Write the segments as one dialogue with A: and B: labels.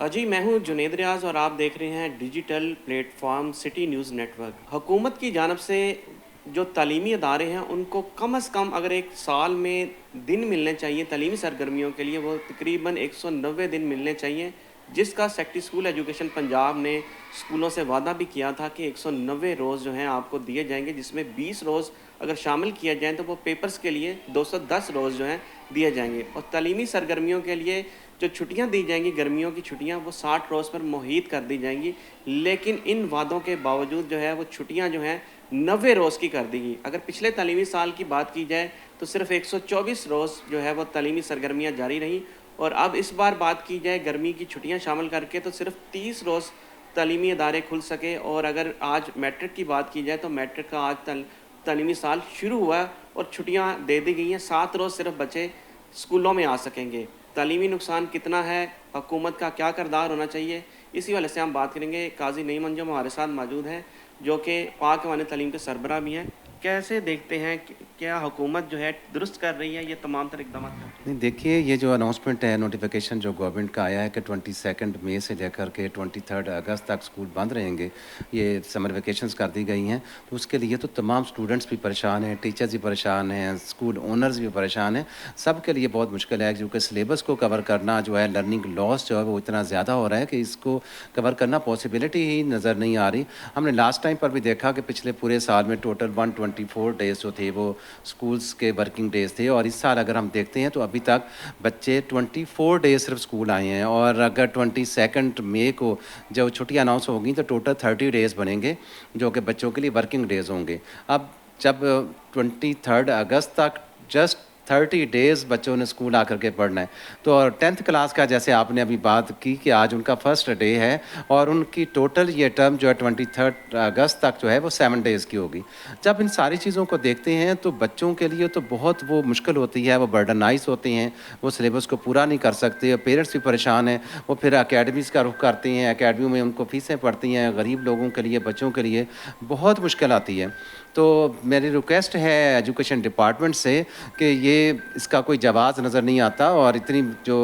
A: जी, मैं हूँ जुनैद रियाज़ और आप देख रहे हैं digital platform city news network. हुकूमत की जानिब से जो तालीमी अदारे हैं, उनको कम से कम अगर एक साल में दिन मिलने चाहिए तालीमी सरगर्मियों के लिए, वो तकरीबन 190 दिन मिलने चाहिए, जिसका सेक्रेटरी स्कूल एजुकेशन पंजाब ने स्कूलों से वादा भी किया था कि 190 रोज़ जो हैं आपको दिए जाएँगे, जिसमें 20 रोज़ अगर शामिल किया जाए, तो वो पेपर्स के लिए 210 रोज़ जो हैं दिए जाएँगे और तालीमी सरगर्मियों के लिए जो छुट्टियां दी जाएंगी गर्मियों की छुट्टियां वो 60 रोज़ पर मुहित कर दी जाएंगी। लेकिन इन वादों के बावजूद जो है वो छुट्टियां जो हैं 90 रोज़ की कर दी गई। अगर पिछले तालीमी साल की बात की जाए तो सिर्फ 124 रोज़ जो है वो तालीमी सरगर्मियां जारी रहीं और अब इस बार बात की जाए गर्मी की छुट्टियां शामिल करके तो सिर्फ 30 रोज़ तालीमी अदारे खुल सके। और अगर आज मैट्रिक की बात की जाए तो मैट्रिक का आज तालीमी साल शुरू हुआ है और छुट्टियां दे दी गई हैं। 7 रोज़ सिर्फ बच्चे स्कूलों में आ सकेंगे। तालीमी नुकसान कितना है, हुकूमत का क्या किरदार होना चाहिए, इसी वाले से हम बात करेंगे। काज़ी नईम अंजुम हमारे साथ मौजूद हैं, जो कि पाक अवान तालीम के सरबराह भी हैं। कैसे देखते हैं कि क्या हुकूमत जो है दुरुस्त कर रही है, ये तमाम तर इक़दाम कर रही
B: नहीं, देखिए ये जो अनाउंसमेंट है, नोटिफिकेशन जो गवर्नमेंट का आया है कि 22 मई से लेकर के 23 अगस्त तक स्कूल बंद रहेंगे, ये समर वेकेशंस कर दी गई हैं। तो उसके लिए तो तमाम स्टूडेंट्स भी परेशान हैं, टीचर्स भी परेशान हैं, स्कूल ओनर्स भी परेशान हैं। सब के लिए बहुत मुश्किल है क्योंकि सिलेबस को कवर करना जो है, लर्निंग लॉस जो है वो इतना ज़्यादा हो रहा है कि इसको कवर करना पॉसिबिलिटी ही नज़र नहीं आ रही। हमने लास्ट टाइम पर भी देखा कि पिछले पूरे साल में टोटल 124 डेज़ जो थे वो स्कूल्स के वर्किंग डेज़ थे और इस साल अगर हम देखते हैं तो अभी तक बच्चे 24 डेज़ सिर्फ स्कूल आए हैं और अगर 22 मई को जब छुट्टियां अनाउंस होंगी तो टोटल 30 डेज़ बनेंगे जो कि बच्चों के लिए वर्किंग डेज़ होंगे। अब जब 23 अगस्त तक जस्ट 30 डेज़ बच्चों ने स्कूल आकर के पढ़ना है। तो और 10th क्लास का जैसे आपने अभी बात की कि आज उनका फर्स्ट डे है और उनकी टोटल ये टर्म जो है 23 अगस्त तक जो है वो 7 डेज़ की होगी। जब इन सारी चीज़ों को देखते हैं तो बच्चों के लिए तो बहुत वो मुश्किल होती है, वो बर्डनाइज़ होते हैं, वो सिलेबस को पूरा नहीं कर सकते और पेरेंट्स भी परेशान हैं। वो फिर अकेडमीज़ का रुख करते हैं, अकेडमियों में उनको फ़ीसें पड़ती हैं, गरीब लोगों के लिए, बच्चों के लिए बहुत मुश्किल आती है। तो मेरी रिक्वेस्ट है एजुकेशन डिपार्टमेंट से कि ये इसका कोई जवाब नज़र नहीं आता और इतनी जो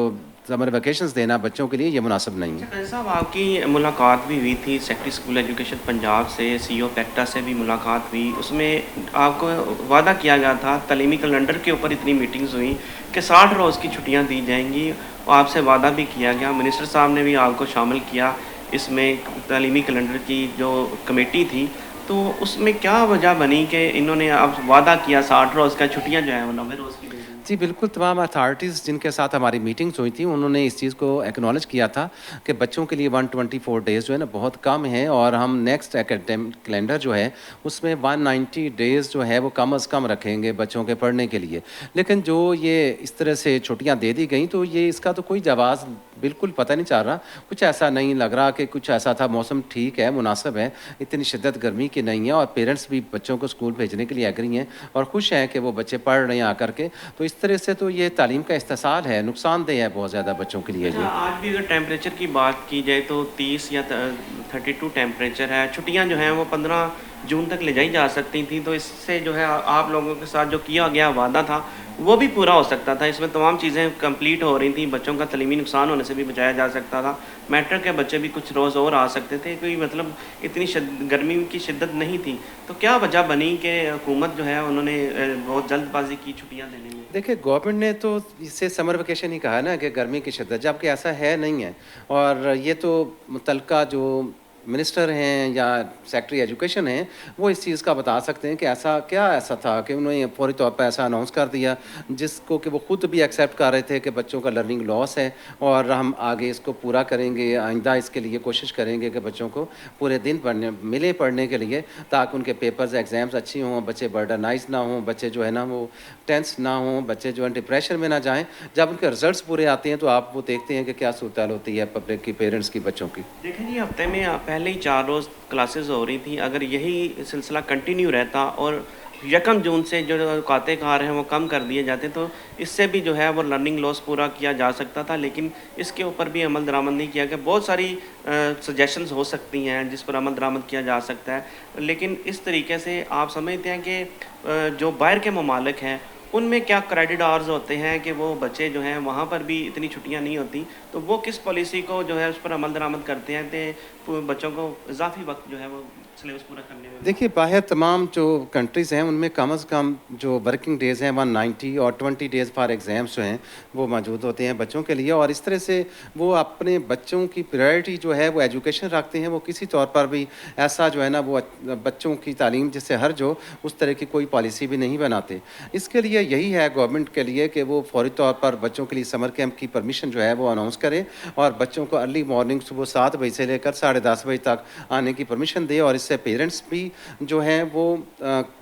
B: समर वेकेशंस देना बच्चों के लिए ये मुनासिब नहीं है।
A: हैं। साहब, आपकी मुलाकात भी हुई थी सेक्रेटरी स्कूल एजुकेशन पंजाब से, सीईओ पैक्टा से भी मुलाकात हुई। उसमें आपको वादा किया गया था, तालीमी कैलेंडर के ऊपर इतनी मीटिंग्स हुई कि 60 रोज़ की छुट्टियां दी जाएंगी और आपसे वादा भी किया गया। मिनिस्टर साहब ने भी आपको शामिल किया इसमें, तालीमी कैलेंडर की जो कमेटी थी। तो उसमें क्या वजह बनी कि इन्होंने अब वादा किया 60 रोज़ का, छुट्टियां जो हैं वो 90 रोज़ की दे दी?
B: जी, बिल्कुल, तमाम अथॉरिटीज़ जिनके साथ हमारी मीटिंग्स हुई थी, उन्होंने इस चीज़ को एक्नॉलेज किया था कि बच्चों के लिए 124 डेज़ जो है ना बहुत कम है और हम नेक्स्ट एकेडमिक कैलेंडर जो है, उसमें 190 डेज़ जो है वो कम से कम रखेंगे बच्चों के पढ़ने के लिए। लेकिन जो ये इस तरह से छुट्टियाँ दे दी गई, तो ये इसका तो कोई जवाब बिल्कुल पता नहीं चल रहा। कुछ ऐसा नहीं लग रहा कि कुछ ऐसा था, मौसम ठीक है, मुनासिब है, इतनी शिद्दत गर्मी की नहीं है और पेरेंट्स भी बच्चों को स्कूल भेजने के लिए एग्री हैं और खुश हैं कि वो बच्चे पढ़ रहे हैं आकर के। तो इस तरह से तो ये तालीम का इस्तेसाल है, नुकसानदेह है बहुत ज़्यादा बच्चों के लिए
A: अच्छा,
B: ये।
A: आज भी अगर टेम्परेचर की बात की जाए तो 30 या 32 टेम्परेचर है। छुट्टियां जो हैं वो 15 जून तक ले जाई जा सकती थी। तो इससे जो है आप लोगों के साथ जो किया गया वादा था वो भी पूरा हो सकता था। इसमें तमाम चीज़ें कंप्लीट हो रही थी, बच्चों का तालीमी नुकसान होने से भी बचाया जा सकता था। मैट्रिक के बच्चे भी कुछ रोज़ और आ सकते थे, कोई मतलब इतनी गर्मी की शिद्दत नहीं थी। तो क्या वजह बनी कि हुकूमत जो है उन्होंने बहुत जल्दबाजी की छुट्टियाँ देने में?
B: देखिए, गवर्नमेंट ने तो इसे समर वेकेशन ही कहा है ना कि गर्मी की शिद्दत, जबकि ऐसा है नहीं है। और ये तो मुतलका जो मिनिस्टर हैं या सेक्रेटरी एजुकेशन हैं, वो इस चीज़ का बता सकते हैं कि ऐसा क्या ऐसा था कि उन्होंने फौरी तौर पर ऐसा अनाउंस कर दिया, जिसको कि वो खुद भी एक्सेप्ट कर रहे थे कि बच्चों का लर्निंग लॉस है और हम आगे इसको पूरा करेंगे, आइंदा इसके लिए कोशिश करेंगे कि बच्चों को पूरे दिन पढ़ने के लिए, ताकि उनके पेपर्स एग्ज़ाम्स अच्छी हों, बच्चे बर्डनाइज ना हों, बच्चे जो है ना वो टेंस ना हों, बच्चे जो है डिप्रेशन में ना जाएँ। जब उनके रिजल्ट्स पूरे आते हैं तो आप वो देखते हैं कि क्या सूरत होती है पब्लिक की, पेरेंट्स की, बच्चों की।
A: देखें जी, हफ्ते में पहले ही 4 रोज़ क्लासेस हो रही थी। अगर यही सिलसिला कंटिन्यू रहता और 1 जून से जो औकाते कार हैं वो कम कर दिए जाते तो इससे भी जो है वो लर्निंग लॉस पूरा किया जा सकता था। लेकिन इसके ऊपर भी अमल दरामद नहीं किया गया। बहुत सारी सजेशंस हो सकती हैं जिस पर अमल दरामद किया जा सकता है। लेकिन इस तरीके से आप समझते हैं कि जो बाहर के ममालिक हैं उनमें क्या क्रेडिट आवर्स होते हैं कि वो बच्चे जो हैं वहाँ पर भी इतनी छुट्टियाँ नहीं होती, तो वो किस पॉलिसी को जो है उस पर अमल दरामद करते हैं तो बच्चों को इजाफी वक्त जो है वो सिलेबस पूरा करने में।
B: देखिए, बाहर तमाम जो कंट्रीज़ हैं, उनमें कम से कम जो वर्किंग डेज़ हैं 190 और 20 डेज़ फॉर एग्ज़ाम्स जो हैं, वो मौजूद होते हैं बच्चों के लिए, और इस तरह से वो अपने बच्चों की प्रायोरिटी जो है वो एजुकेशन रखते हैं। वो किसी तौर पर भी ऐसा जो है ना वो बच्चों की तालीम जिससे हर्ज हो, उस तरह की कोई पॉलिसी भी नहीं बनाते। इसके लिए यही है गवर्नमेंट के लिए कि वो फ़ौरी तौर पर बच्चों के लिए समर कैंप की परमिशन जो है वो अनाउंस करे और बच्चों को अर्ली मॉर्निंग सुबह 7 बजे से लेकर 10:30 बजे तक आने की परमिशन दे, और इससे पेरेंट्स भी जो हैं वो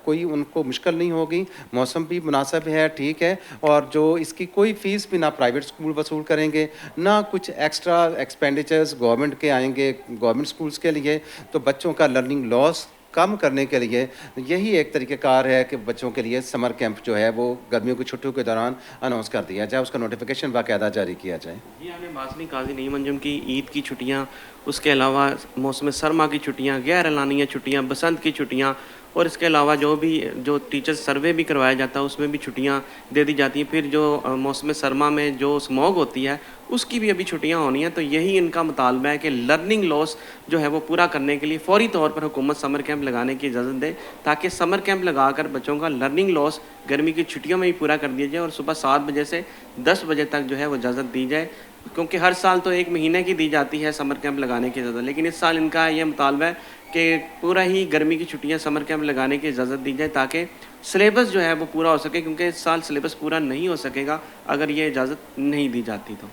B: कोई उनको मुश्किल नहीं होगी, मौसम भी मुनासिब है, ठीक है, और जो इसकी कोई फ़ीस भी ना प्राइवेट स्कूल वसूल करेंगे, ना कुछ एक्स्ट्रा एक्सपेंडिचर्स गवर्नमेंट के आएँगे गवर्नमेंट स्कूल्स के लिए। तो बच्चों का लर्निंग लॉस कम करने के लिए यही एक तरीक़ेकार है कि बच्चों के लिए समर कैंप जो है वो गर्मियों की छुट्टियों के दौरान अनाउंस कर दिया जाए, उसका नोटिफ़िकेशन बाकायदा जारी किया जाए।
A: जी, आपने बात नहीं काज़ी नईम अंजुम की ईद की छुट्टियाँ, उसके अलावा मौसम सरमा की छुट्टियाँ, गैर एलानिया छुट्टियाँ, बसंत की छुट्टियाँ और इसके अलावा जो टीचर्स सर्वे भी करवाया जाता है उसमें भी छुट्टियाँ दे दी जाती हैं। फिर जो मौसम सरमा में जो स्मॉग होती है उसकी भी अभी छुट्टियाँ होनी हैं। तो यही इनका मुतालबा है कि लर्निंग लॉस जो है वो पूरा करने के लिए फ़ौरी तौर पर हुकूमत समर कैंप लगाने की इजाज़त दे, ताकि समर कैंप लगाकर बच्चों का लर्निंग लॉस गर्मी की छुट्टियों में ही पूरा कर दिया जाए और सुबह 7 बजे से 10 बजे तक जो है वो इजाज़त दी जाए। क्योंकि हर साल तो 1 महीने की दी जाती है समर कैंप लगाने की इजाज़त, लेकिन इस साल इनका ये मुतालबा है कि पूरा ही गर्मी की छुट्टियाँ समर कैंप लगाने की इजाज़त दी जाए, ताकि सिलेबस जो है वो पूरा हो सके, क्योंकि इस साल सिलेबस पूरा नहीं हो सकेगा अगर ये इजाज़त नहीं दी जाती तो।